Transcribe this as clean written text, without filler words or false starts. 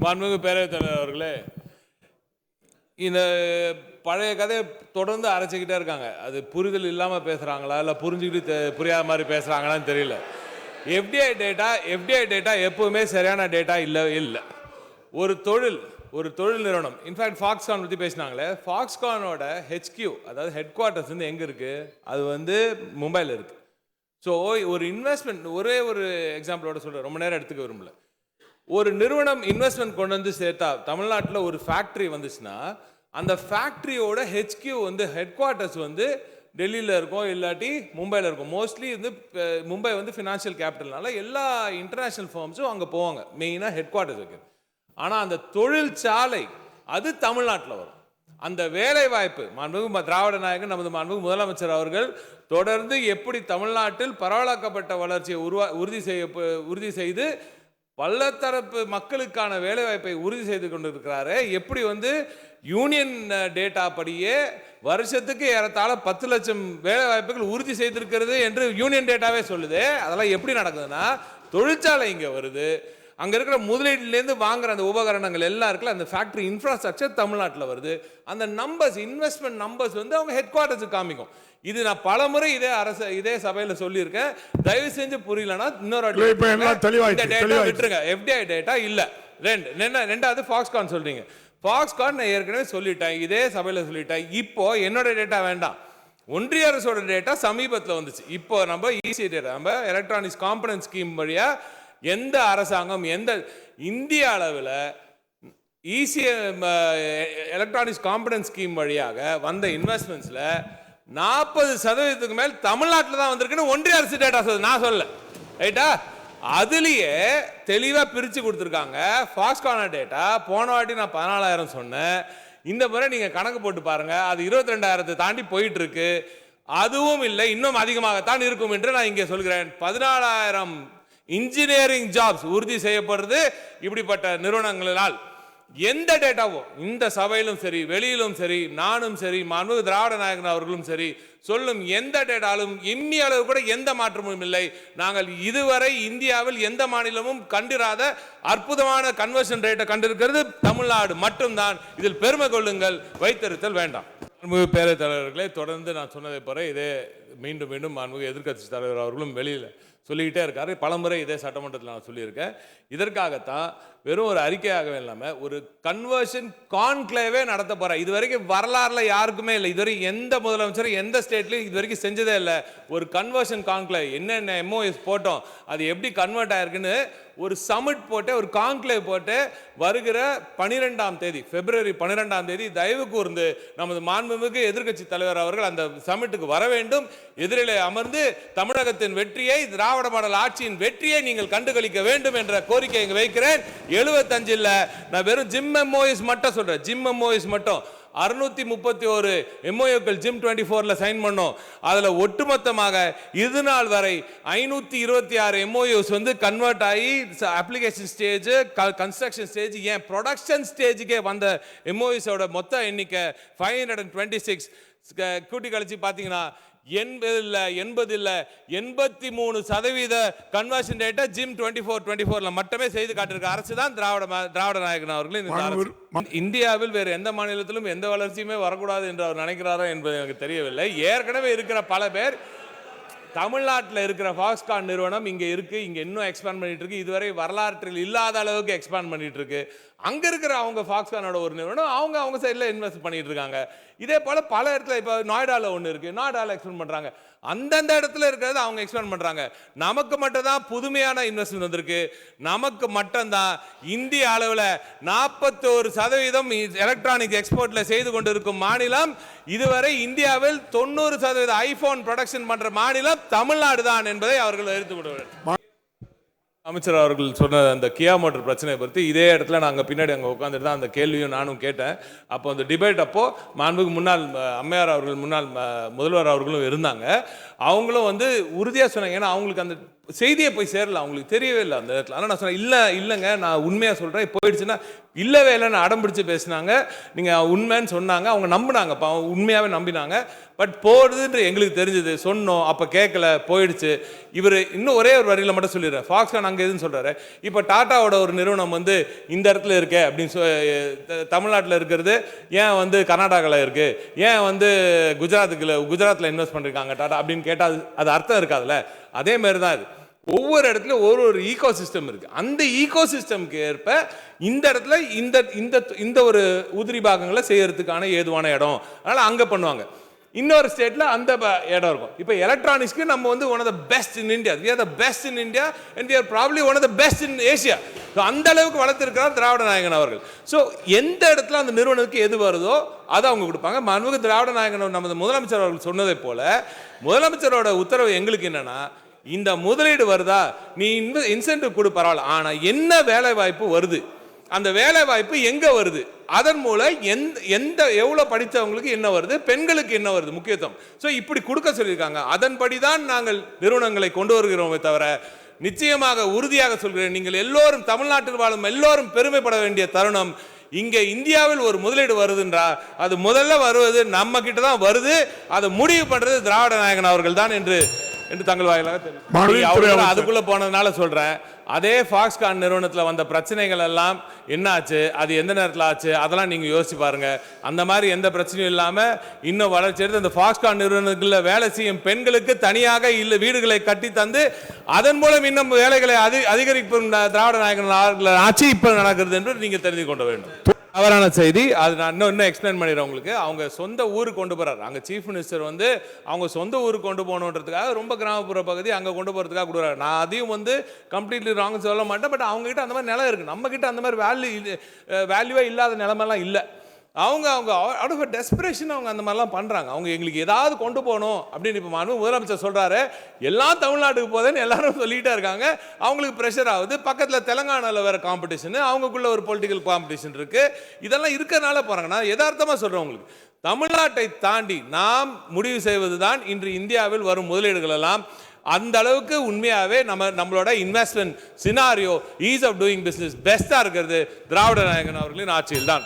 மாண்புமிகு பேரவைத் தலைவர் அவர்களே, இந்த பழைய கதையை தொடர்ந்து அரைச்சிக்கிட்டே இருக்காங்க. அது புரிதல் இல்லாமல் பேசுகிறாங்களா இல்லை புரிஞ்சுக்கிட்டு புரியாத மாதிரி பேசுகிறாங்களான்னு தெரியல. எஃப்டிஐ டேட்டா எப்போவுமே சரியான டேட்டா இல்லை. ஒரு தொழில் நிறுவனம், இன்ஃபேக்ட் ஃபாக்ஸ்கான் பற்றி பேசினாங்களே, ஃபாக்ஸ்கானோட ஹெச்கியூ அதாவது ஹெட் குவார்ட்டர்ஸ் வந்து எங்கே இருக்குது? அது வந்து மும்பையில் இருக்குது. ஸோ ஒரு இன்வெஸ்ட்மெண்ட், ஒரே ஒரு எக்ஸாம்பிளோட சொல்கிறேன், ரொம்ப நேரம் எடுத்துக்க விரும்பல. ஒரு நிறுவனம் இன்வெஸ்ட்மெண்ட் கொண்டு வந்து சேர்த்தா, தமிழ்நாட்டில் ஒரு ஃபேக்ட்ரி வந்துச்சுன்னா அந்த ஃபேக்ட்ரியோட ஹெச்கியூ வந்து ஹெட் குவார்ட்டர்ஸ் வந்து டெல்லியில் இருக்கும், இல்லாட்டி மும்பையில் இருக்கும். மோஸ்ட்லி வந்து மும்பை வந்து ஃபினான்ஷியல் கேபிட்டல்னால எல்லா இன்டர்நேஷ்னல் ஃபார்ம்ஸும் அங்கே போவாங்க, மெயினாக ஹெட் குவார்ட்டர்ஸ் வைக்கிறது. ஆனால் அந்த தொழிற்சாலை அது தமிழ்நாட்டில் வரும். அந்த வேலை வாய்ப்பு மாண்புமிகு திராவிட நாயகன் நமது மாண்புமிகு முதலமைச்சர் அவர்கள் தொடர்ந்து எப்படி தமிழ்நாட்டில் பரவலாக்கப்பட்ட வளர்ச்சியை உறுதி செய்து பலதரப்பு மக்களுக்கான வேலைவாய்ப்பை உறுதி செய்து கொண்டிருக்கிறாரு. எப்படி வந்து யூனியன் டேட்டா படியே வருஷத்துக்கு ஏறத்தாழ 10 லட்சம் வேலைவாய்ப்புகள் உறுதி செய்திருக்கிறது என்று யூனியன் டேட்டாவே சொல்லுது. அதெல்லாம் எப்படி நடக்குதுன்னா, தொழிற்சாலை இங்கே வருது, அங்கே இருக்கிற முதலீட்டிலேருந்து வாங்குற அந்த உபகரணங்கள் எல்லாம் இருக்குல்ல, அந்த ஃபேக்ட்ரி இன்ஃப்ராஸ்ட்ரக்சர் தமிழ்நாட்டில் வருது. அந்த நம்பர்ஸ், இன்வெஸ்ட்மெண்ட் நம்பர்ஸ் வந்து அவங்க ஹெட் குவார்ட்டர்ஸுக்கு காமிக்கும். இது நான் பல முறை இதே சபையில் சொல்லியிருக்கேன். தயவு செஞ்சு புரியலன்னா இன்னொரு விட்டுருங்க. எஃப்டிஐ டேட்டா இல்லை. ரெண்டாவது ஃபாக்ஸ்கான் சொல்றீங்க. ஃபாக்ஸ்கான் நான் ஏற்கனவே சொல்லிட்டேன், இதே சபையில் சொல்லிட்டேன். இப்போ என்னோட டேட்டா வேண்டாம், ஒன்றிய அரசோட டேட்டா சமீபத்தில் வந்துச்சு. இப்போ நம்ம ஈஸி டேட்டா, நம்ம எலக்ட்ரானிக்ஸ் காம்பனன்ட் ஸ்கீம் வழியா எந்த அரசாங்கம் இந்திய அளவில் எலக்ட்ரானிக்ஸ் காம்பனன்ட் ஸ்கீம் வழியாக வந்த இன்வெஸ்ட்மெண்ட்ஸ்ல 40% மேல் தமிழ்நாட்டில் தான் வந்திருக்குன்னு ஒன்றிய அரசு டேட்டா சொல்லுது, நான் சொல்ல. ரைட்டா? அதுலேயே தெளிவாக பிரித்து கொடுத்துருக்காங்க. ஃபாக்ஸ்கான டேட்டா போன வாட்டி நான் 14,000 சொன்னேன், இந்த முறை நீங்கள் கணக்கு போட்டு பாருங்க, அது 22,000 தாண்டி போயிட்டு இருக்கு. அதுவும் இல்லை, இன்னும் அதிகமாகத்தான் இருக்கும் என்று நான் இங்கே சொல்கிறேன். 14,000 இன்ஜினியரிங் ஜாப்ஸ் உறுதி செய்யப்படுறது இப்படிப்பட்ட நிறுவனங்களால். எந்த டேட்டாவோ இந்த சபையிலும் சரி, வெளியிலும் சரி, நானும் சரி, மாண்புமிகு திராவிட நாயகன் அவர்களும் சரி சொல்லும் எந்த டேட்டாலும் இம்மி அளவு கூட எந்த மாற்றமும் இல்லை. நாங்கள் இதுவரை இந்தியாவில் எந்த மாநிலமும் கண்டிராத அற்புதமான கன்வர்ஷன் ரேட்டை கண்டிருக்கிறது தமிழ்நாடு மட்டும்தான். இதில் பெருமை கொள்ளுங்கள், வைத்திருத்தல் வேண்டாம். மாண்புமிகு பேரவைத் தலைவர்களே, தொடர்ந்து நான் சொன்னதை போல இதே மீண்டும் மாண்புமிகு எதிர்க்கட்சி தலைவர் அவர்களும் வெளியில் சொல்லிக்கிட்டே இருக்காரு. பலமுறை இதே சட்டமன்றத்தில் நான் சொல்லியிருக்கேன். இதற்காகத்தான் வெறும் ஒரு அறிக்கையாகவே இல்லாமல் ஒரு கன்வர்ஷன் கான்க்ளேவே நடத்த போகிறேன். இது வரைக்கும் வரலாறுல யாருக்குமே இல்லை, இதுவரைக்கும் எந்த முதலமைச்சரும் எந்த ஸ்டேட்லையும் இது வரைக்கும் செஞ்சதே இல்லை. ஒரு கன்வர்ஷன் கான்க்ளேவ், என்னென்ன எம்ஓஎஸ் போட்டோம், அது எப்படி கன்வெர்ட் ஆயிருக்குன்னு ஒரு சமிட் போட்டு, ஒரு கான்க்ளேவ் போட்டு வருகிற 12ஆம் தேதி, பிப்ரவரி 12ஆம் தேதி தயவு கூர்ந்து நமது மாண்புமிகு எதிர்க்கட்சி தலைவர் அவர்கள் அந்த சமிட்டுக்கு வர வேண்டும். எதிரிலே அமர்ந்து தமிழகத்தின் வெற்றியை, திராவிட மாடல் ஆட்சியின் வெற்றியை நீங்கள் கண்டுகளிக்க வேண்டும் என்ற கோரிக்கை இங்கு வைக்கிறேன். 75 இல்ல, நான் வெறும் ஜிம் எம்ஓஎஸ் மட்டும் சொல்றேன். ஜிம் எம்ஓஎஸ் மட்டும் 631 எம்ஓயூக்கள் ஜிம் 24ல சைன் பண்ணோம். அதுல ஒட்டுமொத்தமாக இது நாள் வரை 526 எம்ஓயூஸ் வந்து கன்வெர்ட் ஆகி அப்ளிகேஷன் ஸ்டேஜ், கன்ஸ்ட்ரக்ஷன் ஸ்டேஜ், ஏன் ப்ரொடக்ஷன் ஸ்டேஜுக்கே வந்த எம்ஓயூஸோட மொத்த எண்ணிக்கை 526. கூட்டி கழிச்சு பார்த்தீங்கன்னா 80 இல்ல 83% கன்வர்ஷன் ரேட்டை ஜிம் 24ல மட்டுமே செய்து காட்டிருக்க அரசு தான் திராவிட நாயகன் அவர்கள். இந்தியாவில் வேறு எந்த மாநிலத்திலும் எந்த வளர்ச்சியுமே வரக்கூடாது என்று அவர் நினைக்கிறாரோ என்பது எனக்கு தெரியவில்லை. ஏற்கனவே இருக்கிற பல பேர், தமிழ்நாட்டில் இருக்கிற ஃபாக்ஸ்கான் நிறுவனம் இங்கே இருக்கு, இங்கே இன்னும் எக்ஸ்பேண்ட் பண்ணிட்டு இருக்கு, இதுவரை வரலாற்றில் இல்லாத அளவுக்கு எக்ஸ்பேண்ட் பண்ணிட்டு இருக்கு. அங்கே இருக்கிற அவங்க ஃபாக்ஸ்கானோட ஒரு நிறுவனம் அவங்க சைடில் இன்வெஸ்ட் பண்ணிட்டு இருக்காங்க. இதே போல பல இடத்துல, இப்போ நோய்டாவில் ஒன்று இருக்கு, நோய்டாவில் எக்ஸ்பேண்ட் பண்ணுறாங்க. அந்தந்த இடத்துல இருக்கிறது அவங்க எக்ஸ்பேண்ட் பண்றாங்க. நமக்கு மட்டும் தான் புதுமையான இன்வெஸ்ட்மெண்ட் வந்திருக்கு. நமக்கு மட்டும்தான் இந்திய அளவில் 41% எலக்ட்ரானிக் எக்ஸ்போர்ட்ல செய்து கொண்டிருக்கும் மாநிலம். இதுவரை இந்தியாவில் 90% ஐபோன் ப்ரொடக்ஷன் பண்ற மாநிலம் தமிழ்நாடு தான் என்பதை அவர்கள் எடுத்து விடுவார்கள். அமைச்சர் அவர்கள் சொன்ன அந்த கியா மோட்டர் பிரச்சனையை பற்றி இதே இடத்துல நாங்கள் பின்னாடி அங்கே உட்காந்துட்டு தான் அந்த கேள்வியும் நானும் கேட்டேன். அப்போ அந்த டிபேட் அப்போ மாண்புக்கு முன்னாள் அம்மையார் அவர்கள், முன்னாள் முதல்வர் அவர்களும் இருந்தாங்க. அவங்களும் வந்து உறுதியாக சொன்னாங்க. ஏன்னா அவங்களுக்கு அந்த செய்தியை போய் சேரல, அவங்களுக்கு தெரியவே இல்லை அந்த இடத்துல. ஆனால் நான் சொன்னேன் இல்லைங்க நான் உண்மையாக சொல்கிறேன், போயிடுச்சுன்னா இல்லவே இல்லைன்னு அடம் பிடிச்சி பேசினாங்க. நீங்கள் உண்மைன்னு சொன்னாங்க, அவங்க நம்பினாங்க, உண்மையாகவே நம்பினாங்க. பட் போடுதுன்ற எங்களுக்கு தெரிஞ்சது, சொன்னோம், அப்போ கேட்கல, போயிடுச்சு. இவர் இன்னும் ஒரே ஒரு வரியில் மட்டும் சொல்லிடுறேன், ஃபாக்ஸ்கான் அங்கே எதுன்னு சொல்கிறாரு. இப்போ டாட்டாவோட ஒரு நிறுவனம் வந்து இந்த இடத்துல இருக்கே அப்படின்னு தமிழ்நாட்டில் இருக்கிறது ஏன் வந்து கர்நாடகாவில் இருக்குது, ஏன் வந்து குஜராத்தில் இன்வெஸ்ட் பண்ணியிருக்காங்க டாட்டா அப்படின்னு கேட்டால் அது அர்த்தம் இருக்காதுல்ல. அதே மாதிரி தான் இது, ஒவ்வொரு இடத்துல ஒரு ஈகோ சிஸ்டம் இருக்கு. அந்த ஈகோ சிஸ்டம்க்கு ஏற்ப இந்த இடத்துல இந்த ஒரு உதிரி பாகங்களை செய்யறதுக்கான ஏதுவான இடம், அதனால அங்க பண்ணுவாங்க. இன்னொரு ஸ்டேட்ல அந்த இடம் இருக்கும். இப்போ எலக்ட்ரானிக்ஸ்க்கு நம்ம வந்து one of the best in India, we are the best in India and we are probably one of the best in Asia. அந்த அளவுக்கு வளர்த்திருக்கிறார் திராவிட நாயகன் அவர்கள். ஸோ எந்த இடத்துல அந்த நிறுவனத்துக்கு எது வருதோ அதை அவங்க கொடுப்பாங்க. மாண்புமிகு திராவிட நாயகன் நமது முதலமைச்சர் அவர்கள் சொன்னதை போல முதலமைச்சரோட உத்தரவு எங்களுக்கு என்னன்னா, இந்த முதலீடு வருதா நீ இன்சென்டிவ் கொடு பரவாயில்ல, ஆனா என்ன வேலை வாய்ப்பு வருது, அந்த வேலை வாய்ப்பு எங்க வருது, அதன் மூலம் எந்த எவ்வளவு படித்தவங்களுக்கு என்ன வருது, பெண்களுக்கு என்ன வருது முக்கியத்துவம். ஸோ இப்படி கொடுக்க சொல்லியிருக்காங்க. அதன்படி தான் நாங்கள் நிறுவனங்களை கொண்டு வருகிறோமே தவிர, நிச்சயமாக உறுதியாக சொல்கிறேன், நீங்கள் எல்லோரும் தமிழ்நாட்டில் வாழும் எல்லோரும் பெருமைப்பட வேண்டிய தருணம். இங்கே இந்தியாவில் ஒரு முதலீடு வருதுன்றா அது முதல்ல வருவது நம்ம கிட்ட தான் வருது, அதை முடிவு பண்றது திராவிட நாயகன் அவர்கள் தான் என்று தங்கள் வாயிலாக தெரியும். அதுக்குள்ள போனதுனால சொல்றேன், அதே ஃபாக்ஸ்கான் நிறுவனத்தில் வந்த பிரச்சனைகள் எல்லாம் என்ன ஆச்சு, அது எந்த நேரத்தில் ஆச்சு, அதெல்லாம் நீங்க யோசிச்சு பாருங்க. அந்த மாதிரி எந்த பிரச்சனையும் இல்லாம இன்னும் வளர்ச்சி எடுத்து அந்த ஃபாக்ஸ்கான் நிறுவனத்தில் வேலை செய்யும் பெண்களுக்கு தனியாக இல்ல வீடுகளை கட்டி தந்து அதன் மூலம் இன்னும் வேலைகளை அதிகரிக்கும் திராவிட நாயகன் ஆட்சி இப்ப நடக்கிறது என்று நீங்க தெரிந்து கொள்ள வேண்டும். தவறான செய்தி, அது நான் இன்னும் எக்ஸ்பிளைன் பண்ணிடுறேன் உங்களுக்கு. அவங்க சொந்த ஊருக்கு கொண்டு போறாரு, அங்கே சீஃப் மினிஸ்டர் வந்து அவங்க சொந்த ஊருக்கு கொண்டு போகணுன்றதுக்காக ரொம்ப கிராமப்புற பகுதி அங்கே கொண்டு போகிறதுக்காக கொடுக்குறாரு. நான் அதையும் வந்து கம்ப்ளீட்லி ராங் சொல்ல மாட்டேன். பட் அவங்க கிட்ட அந்த மாதிரி நிலம் இருக்குது, நம்ம கிட்ட அந்த மாதிரி வேல்யூவே இல்லாத நிலமெல்லாம் இல்லை. அவங்க அவுட் ஆஃப் டெஸ்பரேஷன் அவங்க அந்த மாதிரிலாம் பண்ணுறாங்க. அவங்க எங்களுக்கு ஏதாவது கொண்டு போகணும் அப்படின்னு இப்போ முதலமைச்சர் சொல்கிறாரு, எல்லாம் தமிழ்நாட்டுக்கு போதேன்னு எல்லாரும் சொல்லிகிட்டே இருக்காங்க. அவங்களுக்கு ப்ரெஷர் ஆகுது. பக்கத்தில் தெலுங்கானாவில் வேறு காம்படிஷனு, அவங்களுக்குள்ள ஒரு பொலிட்டிக்கல் காம்படிஷன் இருக்குது. இதெல்லாம் இருக்கிறனால போகிறாங்க. நான் யதார்த்தமாக சொல்கிறேன் உங்களுக்கு, தமிழ்நாட்டை தாண்டி நாம் முடிவு செய்வது தான் இன்று இந்தியாவில் வரும் முதலீடுகள் எல்லாம். அந்த அளவுக்கு உண்மையாகவே நம்மளோட investment scenario, ease of doing business பெஸ்ட்டாக இருக்கிறது திராவிட நாயகன் அவர்களின் ஆட்சியில் தான்.